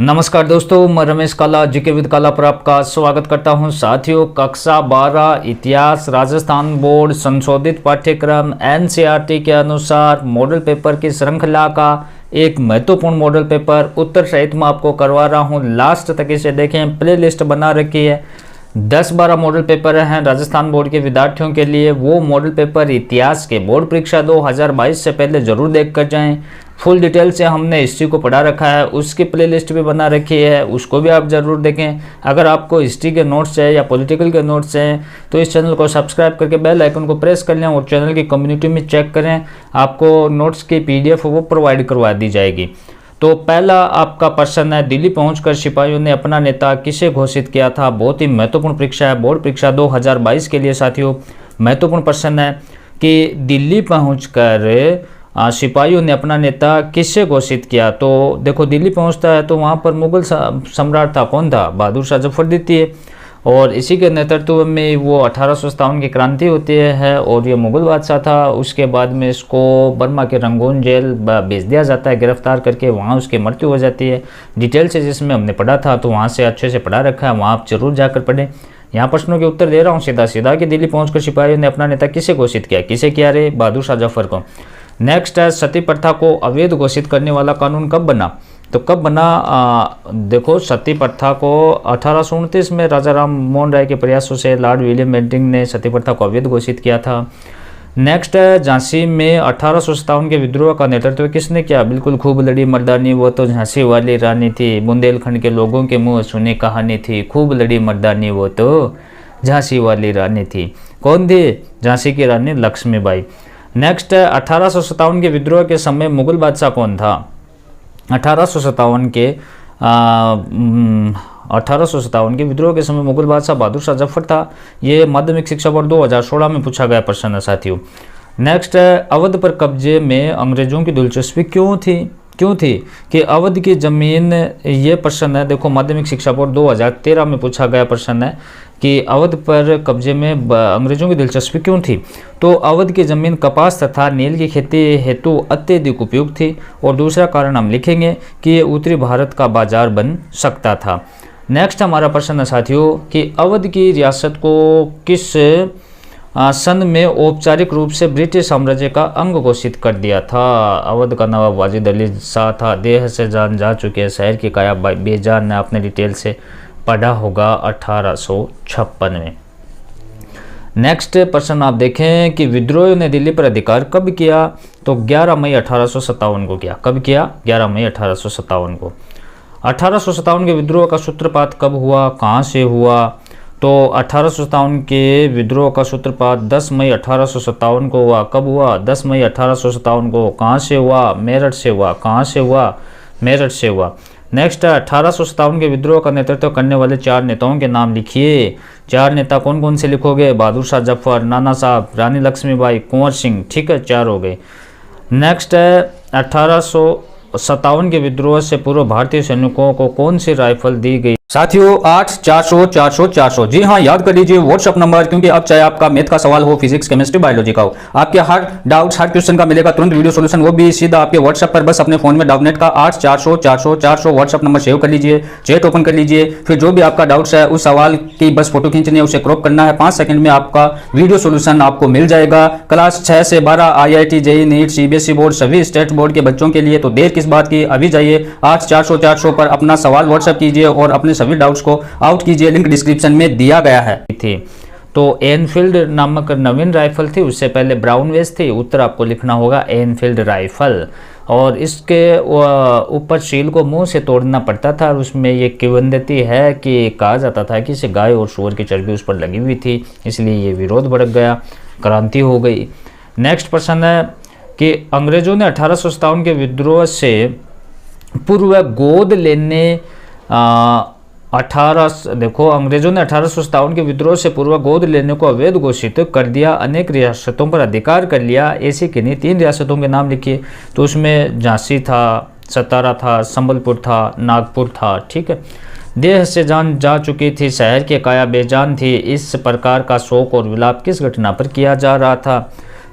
नमस्कार दोस्तों, मैं रमेश काला जीके विद काला पर आपका स्वागत करता हूं। साथियों, कक्षा 12 इतिहास राजस्थान बोर्ड संशोधित पाठ्यक्रम एनसीईआरटी के अनुसार मॉडल पेपर की श्रृंखला का एक महत्वपूर्ण मॉडल पेपर उत्तर सहित में आपको करवा रहा हूं। लास्ट तक इसे देखें, प्ले लिस्ट बना रखी है। 10-12 मॉडल पेपर हैं राजस्थान बोर्ड के विद्यार्थियों के लिए। वो मॉडल पेपर इतिहास के बोर्ड परीक्षा 2022 से पहले जरूर देख कर जाएं। फुल डिटेल से हमने हिस्ट्री को पढ़ा रखा है, उसकी प्लेलिस्ट भी बना रखी है, उसको भी आप ज़रूर देखें। अगर आपको हिस्ट्री के नोट्स चाहिए या पॉलिटिकल के नोट्स चाहिए तो इस चैनल को सब्सक्राइब करके बेल आइकन को प्रेस कर लें और चैनल की कम्युनिटी में चेक करें, आपको नोट्स की PDF वो प्रोवाइड करवा दी जाएगी। तो पहला आपका प्रश्न है, दिल्ली पहुंचकर सिपाहियों ने अपना नेता किसे घोषित किया था। बहुत ही महत्वपूर्ण परीक्षा है, बोर्ड परीक्षा 2022 के लिए साथियों महत्वपूर्ण प्रश्न है कि दिल्ली पहुंचकर सिपाहियों ने अपना नेता किससे घोषित किया। तो देखो, दिल्ली पहुंचता है तो वहां पर मुगल सम्राट था, कौन था? बहादुर शाह जफर द्वितीय। और इसी के नेतृत्व में वो 1857 की क्रांति होती है और ये मुगल बादशाह था। उसके बाद में इसको बर्मा के रंगून जेल भेज दिया जाता है गिरफ्तार करके, वहाँ उसकी मृत्यु हो जाती है। डिटेल से जिसमें हमने पढ़ा था तो वहाँ से अच्छे से पढ़ा रखा है, वहाँ आप जरूर जाकर पढ़ें। यहाँ प्रश्नों के उत्तर दे रहा हूँ सीधा सीधा कि दिल्ली पहुँचकर सिपाहियों ने अपना नेता किसे घोषित किया। किसे किया रे? बहादुर शाह जफर को। नेक्स्ट है, सती प्रथा को अवैध घोषित करने वाला कानून कब बना। तो कब बना? देखो, सती प्रथा को 1829 में राजा राम मोहन राय के प्रयासों से लॉर्ड विलियम बेंटिंक ने सती प्रथा को अवैध घोषित किया था। नेक्स्ट है, झांसी में 1857 के विद्रोह का नेतृत्व किसने किया। बिल्कुल खूब लड़ी मर्दानी, वो तो झांसी वाली रानी थी। बुंदेलखंड के लोगों के मुंह सुनी कहानी थी, खूब लड़ी मर्दानी वो तो झांसी वाली रानी थी। कौन थी? झांसी की रानी लक्ष्मीबाई। नेक्स्ट है, 1857 के विद्रोह के समय मुगल बादशाह कौन था। 1857 के विद्रोह के समय मुगल बादशाह बहादुर शाह जफर था। ये माध्यमिक शिक्षा बोर्ड 2016 में पूछा गया प्रश्न है साथियों। नेक्स्ट है, अवध पर कब्जे में अंग्रेजों की दिलचस्पी क्यों थी कि अवध की जमीन, ये प्रश्न है देखो माध्यमिक शिक्षा बोर्ड 2013 में पूछा गया प्रश्न है कि अवध पर कब्जे में अंग्रेजों की दिलचस्पी क्यों थी। तो अवध की जमीन कपास तथा नील की खेती हेतु अत्यधिक उपयुक्त थी और दूसरा कारण हम लिखेंगे कि ये उत्तरी भारत का बाजार बन सकता था। नेक्स्ट हमारा प्रश्न है साथियों कि अवध की रियासत को किस सन में औपचारिक रूप से ब्रिटिश साम्राज्य का अंग घोषित कर दिया था। अवध का नवाब वाजिद अली शाह था। देह से जान जा चुके हैं, शहर की काया बेजान ने आपने डिटेल से पढ़ा होगा 1856 में। नेक्स्ट प्रश्न आप देखें कि विद्रोहियों ने दिल्ली पर अधिकार कब किया। तो 11 मई 1857 को किया। कब किया? 11 मई 1857 को। 1857 के विद्रोह का सूत्रपात कब हुआ, कहाँ से हुआ। तो 1857 के विद्रोह का सूत्रपात 10 मई 1857 को हुआ। कब हुआ? 10 मई 1857 को। कहाँ से हुआ? मेरठ से हुआ। कहाँ से हुआ? मेरठ से हुआ। नेक्स्ट है, 1857 के विद्रोह का नेतृत्व करने वाले 4 नेताओं के नाम लिखिए। 4 नेता कौन कौन से लिखोगे? बहादुर शाह जफर, नाना साहब, रानी लक्ष्मीबाई, कुंवर सिंह। ठीक है, 4 हो गए। नेक्स्ट है, 1857 के विद्रोह से पूर्व भारतीय सैनिकों को कौन सी राइफल दी गई। साथियों, 8-400-400-400 जी हाँ, याद कर लीजिए व्हाट्सअप नंबर, क्योंकि अब चाहे आपका मैथ का सवाल हो, फिजिक्स, केमिस्ट्री, बायोलॉजी का हो, आपके हर डाउट्स, हर क्वेश्चन का मिलेगा तुरंत वीडियो सॉल्यूशन, वो भी सीधा आपके व्हाट्सअप पर। बस अपने फोन में डाउटनेट का 8-400-400-400 व्हाट्सअप नंबर सेव कर लीजिए, चैट ओपन कर लीजिए। फिर जो भी आपका डाउट्स है उस सवाल की बस फोटो खींचनी है, उसे क्रॉप करना है, 5 सेकंड में आपका वीडियो सॉल्यूशन आपको मिल जाएगा। क्लास 6 से 12 IIT, JEE, NEET, CBSE board, सभी स्टेट बोर्ड के बच्चों के लिए। तो देर किस बात की, अभी जाइए 8-400-400 पर अपना सवाल व्हाट्सअप कीजिए और अपने सभी डाउट्स को आउट कीजिए, लिंक डिस्क्रिप्शन में दिया गया है। थी तो एनफील्ड नामक नवीन राइफल थी, उससे पहले ब्राउन वेज थी। उत्तर आपको लिखना होगा एनफील्ड राइफल। और इसके ऊपर शील को मुंह से तोड़ना पड़ता था। उसमें ये किंवदंती है कि कहा जाता था कि इसे गाय और सूअर की चर्बी उस पर लगी हुई थी, इसलिए ये विरोध भड़क गया, क्रांति हो गई। नेक्स्ट प्रश्न है कि अंग्रेजों ने 1857 के विद्रोह से पूर्व गोद लेने देखो, अंग्रेजों ने 1857 के विद्रोह से पूर्व गोद लेने को अवैध घोषित कर दिया, अनेक रियासतों पर अधिकार कर लिया। ऐसी किन्हीं 3 रियासतों के नाम लिखिए। तो उसमें झांसी था, सतारा था, संबलपुर था, नागपुर था। ठीक है। देह से जान जा चुकी थी, शहर की काया बेजान थी। इस प्रकार का शोक और विलाप किस घटना पर किया जा रहा था।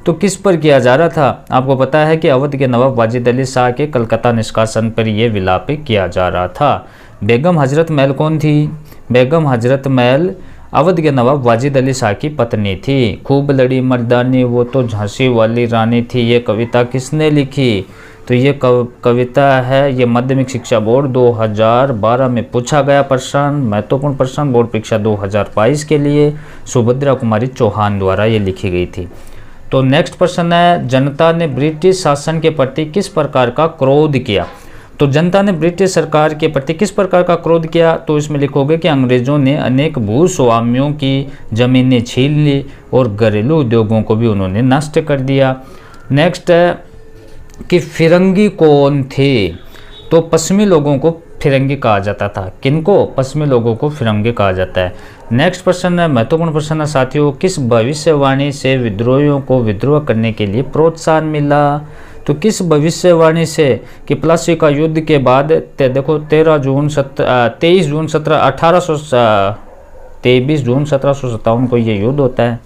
तो किस पर किया जा रहा था? आपको पता है कि अवध के नवाब वाजिद अली शाह के कलकत्ता निष्कासन पर यह विलाप किया जा रहा था। बेगम हजरत महल कौन थी? बेगम हजरत महल अवध के नवाब वाजिद अली शाह की पत्नी थी। खूब लड़ी मर्दानी वो तो झांसी वाली रानी थी। ये कविता किसने लिखी? तो ये कविता है, ये माध्यमिक शिक्षा बोर्ड 2012 में पूछा गया प्रश्न, महत्वपूर्ण प्रश्न बोर्ड परीक्षा 2022 के लिए सुभद्रा कुमारी चौहान द्वारा ये लिखी गई थी। तो नेक्स्ट प्रश्न है, जनता ने ब्रिटिश शासन के प्रति किस प्रकार का क्रोध किया? तो जनता ने ब्रिटिश सरकार के प्रति किस प्रकार का क्रोध किया? तो इसमें लिखोगे कि अंग्रेजों ने अनेक भूस्वामियों की जमीनें छीन ली और घरेलू उद्योगों को भी उन्होंने नष्ट कर दिया। नेक्स्ट है कि फिरंगी कौन थे? तो पश्चिमी लोगों को फिरंगी कहा जाता था। किनको? पश्चिमी लोगों को फिरंगी कहा जाता है। नेक्स्ट प्रश्न है, महत्वपूर्ण प्रश्न है साथियों, किस भविष्यवाणी से विद्रोहियों को विद्रोह करने के लिए प्रोत्साहन मिला? तो किस भविष्यवाणी से कि प्लासी का युद्ध के बाद देखो 23 जून 1757 को ये युद्ध होता है।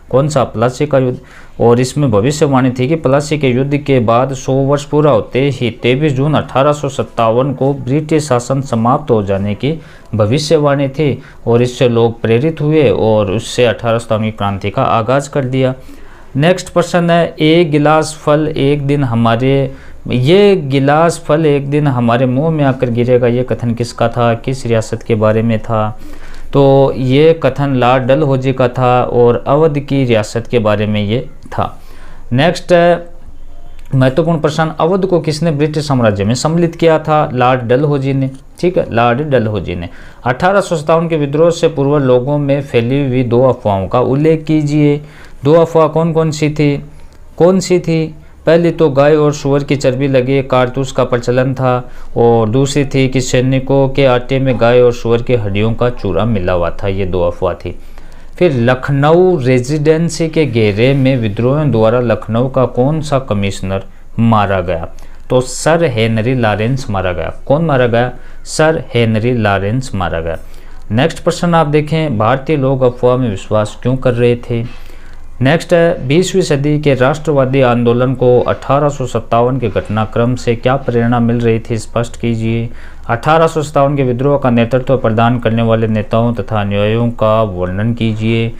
कौन सा? प्लासी का युद्ध। और इसमें भविष्यवाणी थी कि प्लासी के युद्ध के बाद 100 वर्ष पूरा होते ही 23 जून 1857 को ब्रिटिश शासन समाप्त हो जाने की भविष्यवाणी थी और इससे लोग प्रेरित हुए और उससे 1857 की क्रांति का आगाज कर दिया। नेक्स्ट प्रश्न है, एक गिलास फल एक दिन हमारे मुंह में आकर गिरेगा, ये कथन किसका था? किस रियासत के बारे में था? तो ये कथन लॉर्ड डलहौजी का था और अवध की रियासत के बारे में ये था। नेक्स्ट है महत्वपूर्ण प्रश्न, अवध को किसने ब्रिटिश साम्राज्य में सम्मिलित किया था? लॉर्ड डलहौजी ने। ठीक है, लॉर्ड डलहौजी ने। 1857 के विद्रोह से पूर्व लोगों में फैली हुई 2 अफवाहों का उल्लेख कीजिए। 2 अफवाह कौन सी थी? पहली तो गाय और सुअर की चर्बी लगे कारतूस का प्रचलन था और दूसरी थी कि सैनिकों के आटे में गाय और सुअर की हड्डियों का चूरा मिला हुआ था। ये 2 अफवाह थी। फिर लखनऊ रेजिडेंसी के घेरे में विद्रोहियों द्वारा लखनऊ का कौन सा कमिश्नर मारा गया? तो सर हेनरी लॉरेंस मारा गया। कौन मारा गया? सर हेनरी लॉरेंस मारा गया। नेक्स्ट प्रश्न आप देखें, भारतीय लोग अफवाह में विश्वास क्यों कर रहे थे? नेक्स्ट है, 20वीं सदी के राष्ट्रवादी आंदोलन को 1857 के घटनाक्रम से क्या प्रेरणा मिल रही थी? स्पष्ट कीजिए। 1857 के विद्रोह का नेतृत्व प्रदान करने वाले नेताओं तथा अनुयायियों का वर्णन कीजिए।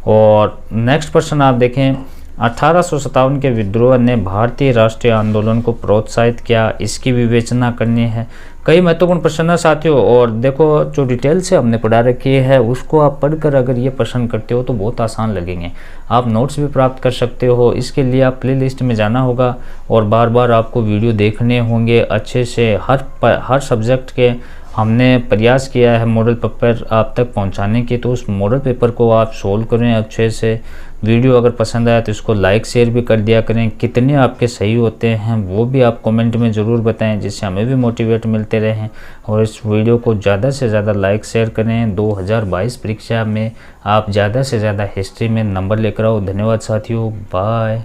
और नेक्स्ट प्रश्न आप देखें, 1857 के विद्रोह ने भारतीय राष्ट्रीय आंदोलन को प्रोत्साहित किया, इसकी विवेचना करनी है। कई महत्वपूर्ण प्रश्न है साथियों, और देखो जो डिटेल से हमने पढ़ा रखी है उसको आप पढ़कर अगर ये प्रश्न करते हो तो बहुत आसान लगेंगे। आप नोट्स भी प्राप्त कर सकते हो। इसके लिए आप प्लेलिस्ट में जाना होगा और बार बार आपको वीडियो देखने होंगे अच्छे से। हर सब्जेक्ट के हमने प्रयास किया है मॉडल पेपर आप तक पहुंचाने की, तो उस मॉडल पेपर को आप सोल्व करें अच्छे से। वीडियो अगर पसंद आया तो इसको लाइक शेयर भी कर दिया करें। कितने आपके सही होते हैं वो भी आप कमेंट में ज़रूर बताएं, जिससे हमें भी मोटिवेट मिलते रहें। और इस वीडियो को ज़्यादा से ज़्यादा लाइक शेयर करें। 2022 परीक्षा में आप ज़्यादा से ज़्यादा हिस्ट्री में नंबर लेकर आओ। धन्यवाद साथियों, बाय।